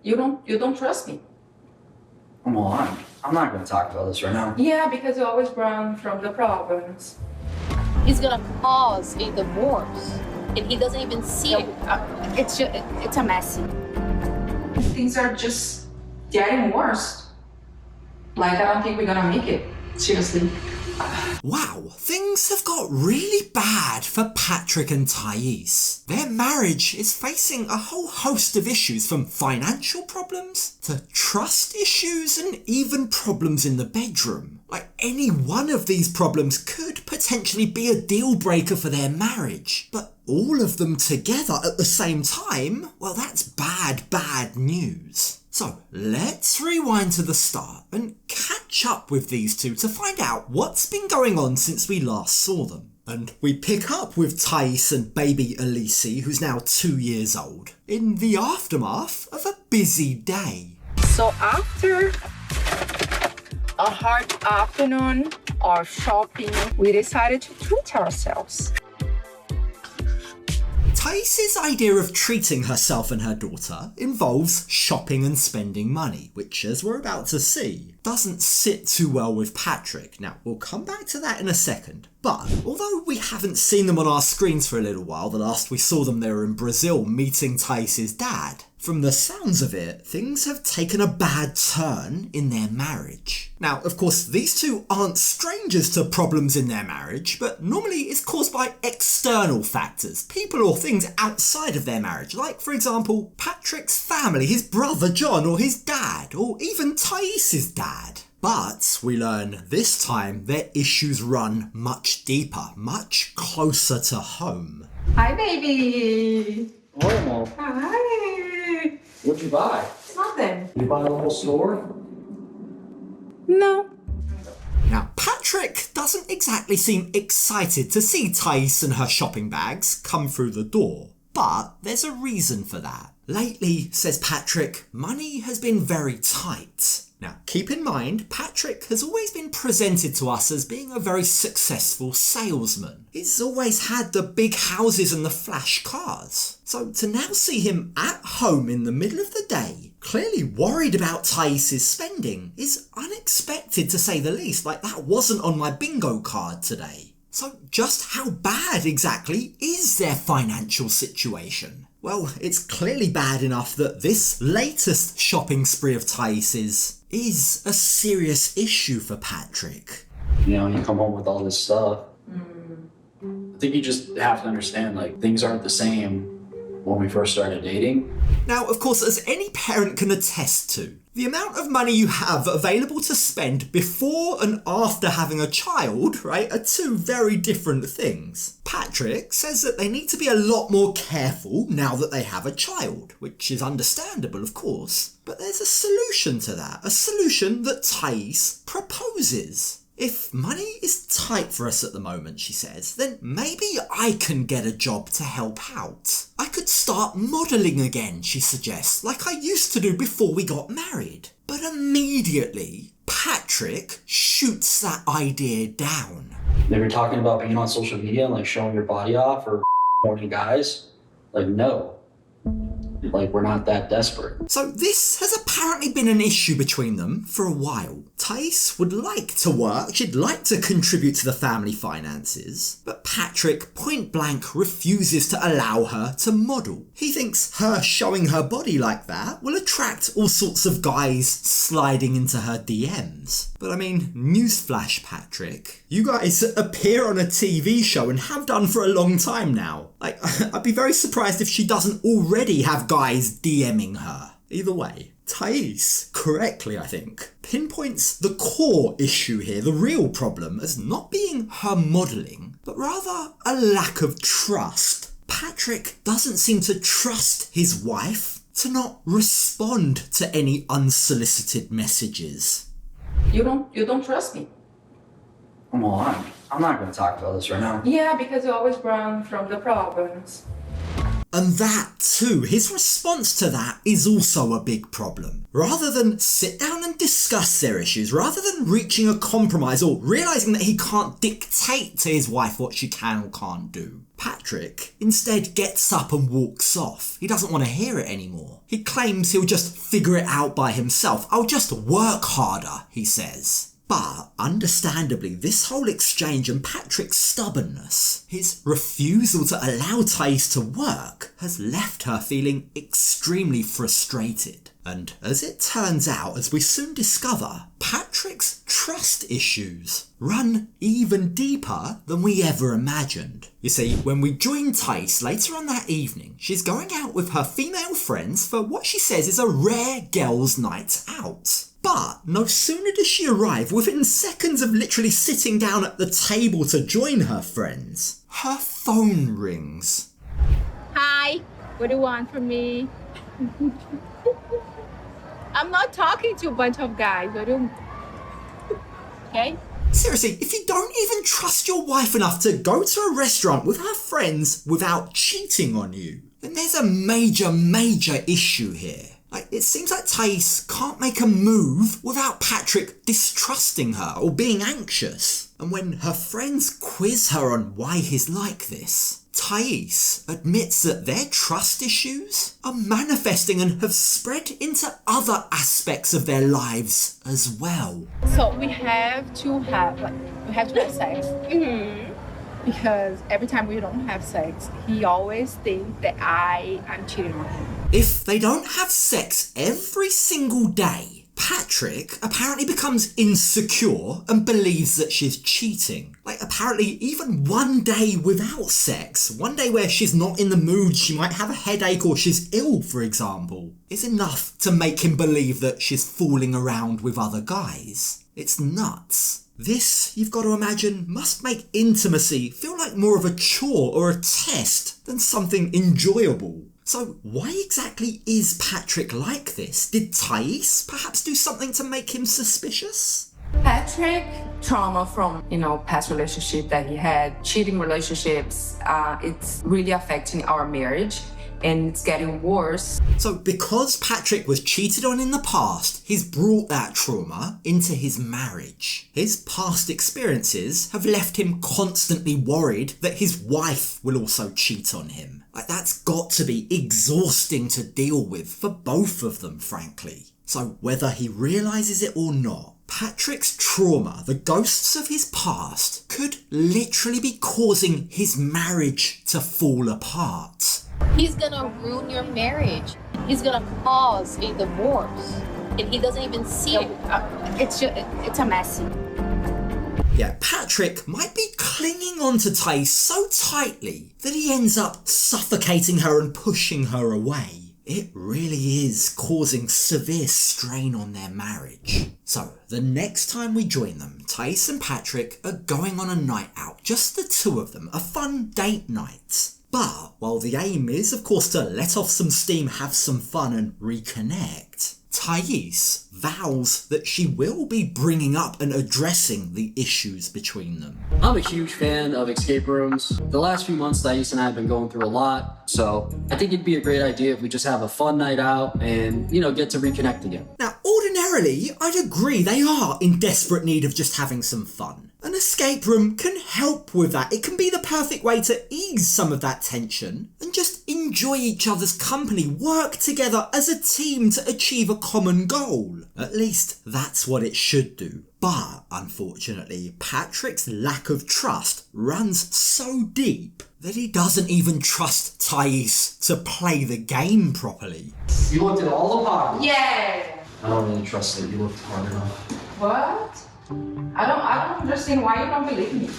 You don't trust me. Come on, I'm not going to talk about this right now. Yeah, because you always run from the problems. He's gonna cause a divorce, and he doesn't even see it. It's a mess. Things are just getting worse. Like, I don't think we're gonna make it. Seriously. Wow, things have got really bad for Patrick and Thais. Their marriage is facing a whole host of issues, from financial problems to trust issues and even problems in the bedroom. Like, any one of these problems could potentially be a deal breaker for their marriage, but all of them together at the same time, well, that's bad news. So let's rewind to the start and catch up with these two to find out what's been going on since we last saw them. And we pick up with Thais and baby Elise, who's now 2 years old, in the aftermath of a busy day. So after a hard afternoon of shopping, we decided to treat ourselves. Thais' idea of treating herself and her daughter involves shopping and spending money, which, as we're about to see, doesn't sit too well with Patrick. Now, we'll come back to that in a second. But although we haven't seen them on our screens for a little while, the last we saw them they were in Brazil meeting Thais' dad, from the sounds of it, things have taken a bad turn in their marriage. Now, of course, these two aren't strangers to problems in their marriage, but normally it's caused by external factors, people or things outside of their marriage, like, for example, Patrick's family, his brother John, or his dad, or even Thais' dad. But we learn this time their issues run much deeper, much closer to home. Hi, baby. Oh, Mom. Hi. What'd you buy? It's nothing. You buy the whole store? No. Now, Patrick doesn't exactly seem excited to see Thais and her shopping bags come through the door. But there's a reason for that. Lately, says Patrick, money has been very tight. Now, keep in mind, Patrick has always been presented to us as being a very successful salesman. He's always had the big houses and the flash cars. So to now see him at home in the middle of the day, clearly worried about Thais' spending, is unexpected to say the least. Like, that wasn't on my bingo card today. So just how bad exactly is their financial situation? Well, it's clearly bad enough that this latest shopping spree of Thais's is a serious issue for Patrick. You know, you come home with all this stuff. I think you just have to understand, like, things aren't the same when we first started dating. Now, of course, as any parent can attest to, the amount of money you have available to spend before and after having a child, right, are two very different things. Patrick says that they need to be a lot more careful now that they have a child, which is understandable, of course. But there's a solution to that, a solution that Thais proposes. If money is tight for us at the moment, she says, then maybe I can get a job to help out. I could start modelling again, she suggests, like I used to do before we got married. But immediately, Patrick shoots that idea down. They were talking about being on social media and, like, showing your body off for horny guys. Like, no. Like, we're not that desperate. So this has apparently been an issue between them for a while. Thais would like to work, she'd like to contribute to the family finances, but Patrick point blank refuses to allow her to model. He thinks her showing her body like that will attract all sorts of guys sliding into her DMs. But I mean, newsflash, Patrick, you guys appear on a TV show and have done for a long time now. Like, I'd be very surprised if she doesn't already have guys DMing her. Either way, Thais, correctly I think, pinpoints the core issue here, the real problem, as not being her modelling, but rather a lack of trust. Patrick doesn't seem to trust his wife to not respond to any unsolicited messages. You don't trust me. Come on, I'm not going to talk about this right now. Yeah, because you always run from the problems. And that too, his response to that is also a big problem. Rather than sit down and discuss their issues, rather than reaching a compromise or realising that he can't dictate to his wife what she can or can't do, Patrick instead gets up and walks off. He doesn't want to hear it anymore. He claims he'll just figure it out by himself. I'll just work harder, he says. But, understandably, this whole exchange and Patrick's stubbornness, his refusal to allow Thais to work, has left her feeling extremely frustrated. And as it turns out, as we soon discover, Patrick's trust issues run even deeper than we ever imagined. You see, when we join Thais later on that evening, she's going out with her female friends for what she says is a rare girls' night out. But no sooner does she arrive, within seconds of literally sitting down at the table to join her friends, her phone rings. Hi, what do you want from me? I'm not talking to a bunch of guys. Okay? Seriously, if you don't even trust your wife enough to go to a restaurant with her friends without cheating on you, then there's a major issue here. It seems like Thais can't make a move without Patrick distrusting her or being anxious. And when her friends quiz her on why he's like this, Thais admits that their trust issues are manifesting and have spread into other aspects of their lives as well. So we have to have sex. Because every time we don't have sex, he always thinks that I'm cheating on him. If they don't have sex every single day, Patrick apparently becomes insecure and believes that she's cheating. Apparently even one day without sex, one day where she's not in the mood, she might have a headache or she's ill, for example, is enough to make him believe that she's fooling around with other guys. It's nuts. This, you've got to imagine, must make intimacy feel like more of a chore or a test than something enjoyable. So why exactly is Patrick like this? Did Thais perhaps do something to make him suspicious? Patrick, trauma from, past relationship that he had, cheating relationships, it's really affecting our marriage. And it's getting worse. So because Patrick was cheated on in the past, he's brought that trauma into his marriage. His past experiences have left him constantly worried that his wife will also cheat on him. That's got to be exhausting to deal with for both of them, frankly. So whether he realises it or not, Patrick's trauma, the ghosts of his past, could literally be causing his marriage to fall apart. He's gonna ruin your marriage. He's gonna cause a divorce. And he doesn't even see it. It's a mess. Yeah, Patrick might be clinging on to Thais so tightly that he ends up suffocating her and pushing her away. It really is causing severe strain on their marriage. So, the next time we join them, Thais and Patrick are going on a night out, just the two of them, a fun date night. But, while the aim is, of course, to let off some steam, have some fun and reconnect, Thais vows that she will be bringing up and addressing the issues between them. I'm a huge fan of escape rooms. The last few months, Thais and I have been going through a lot, so I think it'd be a great idea if we just have a fun night out and, get to reconnect again. Now, ordinarily, I'd agree they are in desperate need of just having some fun. An escape room can help with that. It can be the perfect way to ease some of that tension and just enjoy each other's company, work together as a team to achieve a common goal. At least that's what it should do. But, unfortunately, Patrick's lack of trust runs so deep that he doesn't even trust Thais to play the game properly. You looked at all the pockets. Yeah. I don't really trust that you looked hard enough. What? I don't understand why you don't believe me.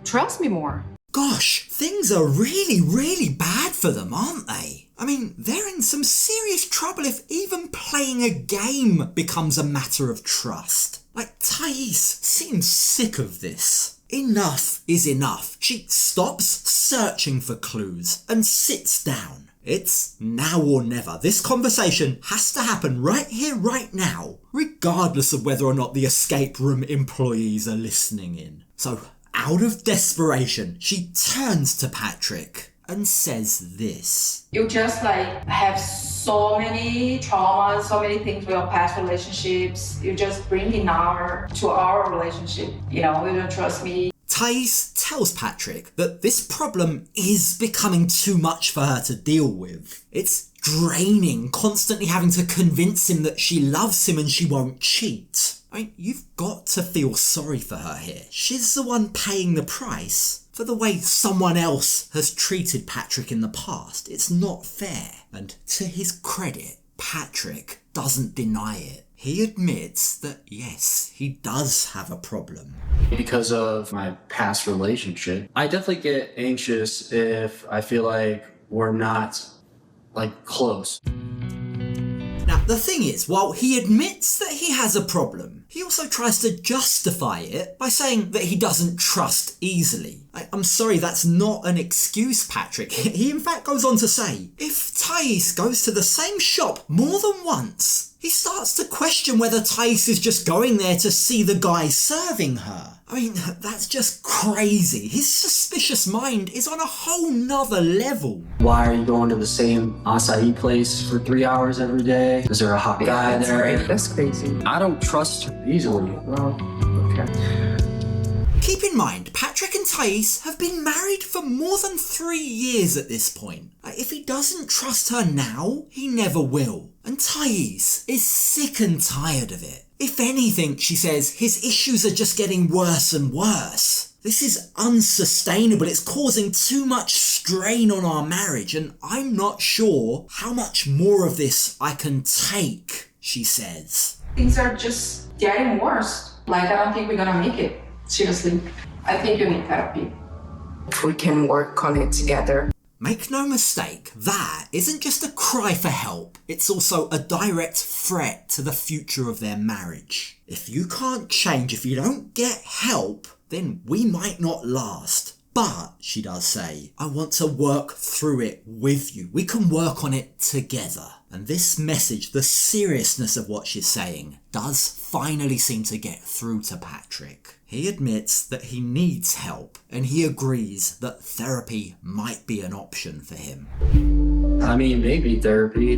Trust me more. Gosh, things are really bad for them, aren't they? I mean, they're in some serious trouble if even playing a game becomes a matter of trust. Thais seems sick of this. Enough is enough. She stops searching for clues and sits down. It's now or never. This conversation has to happen right here, right now, regardless of whether or not the escape room employees are listening in. So, out of desperation, she turns to Patrick and says this. You just like have so many traumas, so many things with your past relationships. You just bring it now to our relationship. You don't trust me. Thais tells Patrick that this problem is becoming too much for her to deal with. It's draining, constantly having to convince him that she loves him and she won't cheat. I mean, you've got to feel sorry for her here. She's the one paying the price for the way someone else has treated Patrick in the past. It's not fair. And to his credit, Patrick doesn't deny it. He admits that yes, he does have a problem. Because of my past relationship, I definitely get anxious if I feel like we're not close. Now, the thing is, while he admits that he has a problem, he also tries to justify it by saying that he doesn't trust easily. I'm sorry, that's not an excuse, Patrick. He in fact goes on to say, if Thais goes to the same shop more than once, he starts to question whether Thais is just going there to see the guy serving her. I mean, that's just crazy. His suspicious mind is on a whole nother level. Why are you going to the same acai place for 3 hours every day? Is there a hot guy there? That's crazy. I don't trust her easily. Well, okay. Keep in mind, Patrick and Thais have been married for more than 3 years at this point. If he doesn't trust her now, he never will. And Thais is sick and tired of it. If anything, she says, his issues are just getting worse and worse. This is unsustainable. It's causing too much strain on our marriage, and I'm not sure how much more of this I can take, she says. Things are just getting worse. I don't think we're gonna make it. Seriously. I think you need therapy. We can work on it together. Make no mistake, that isn't just a cry for help, it's also a direct threat to the future of their marriage. If you can't change, if you don't get help, then we might not last. But, she does say, I want to work through it with you. We can work on it together. And this message, the seriousness of what she's saying, does finally seem to get through to Patrick. He admits that he needs help, and he agrees that therapy might be an option for him. I mean, maybe therapy.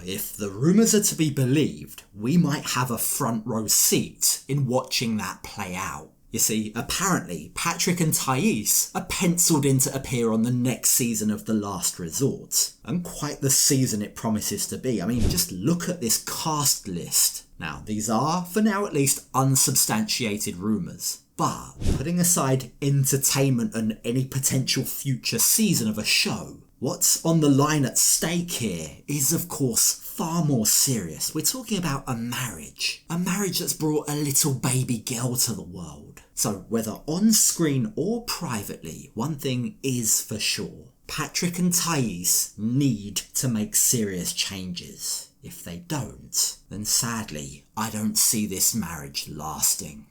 If the rumours are to be believed, we might have a front row seat in watching that play out. You see, apparently, Patrick and Thais are penciled in to appear on the next season of The Last Resort. And quite the season it promises to be. I mean, just look at this cast list. Now, these are, for now at least, unsubstantiated rumours. But, putting aside entertainment and any potential future season of a show, what's on the line at stake here is, of course, far more serious. We're talking about a marriage that's brought a little baby girl to the world. So whether on screen or privately, one thing is for sure. Patrick and Thais need to make serious changes. If they don't, then sadly, I don't see this marriage lasting.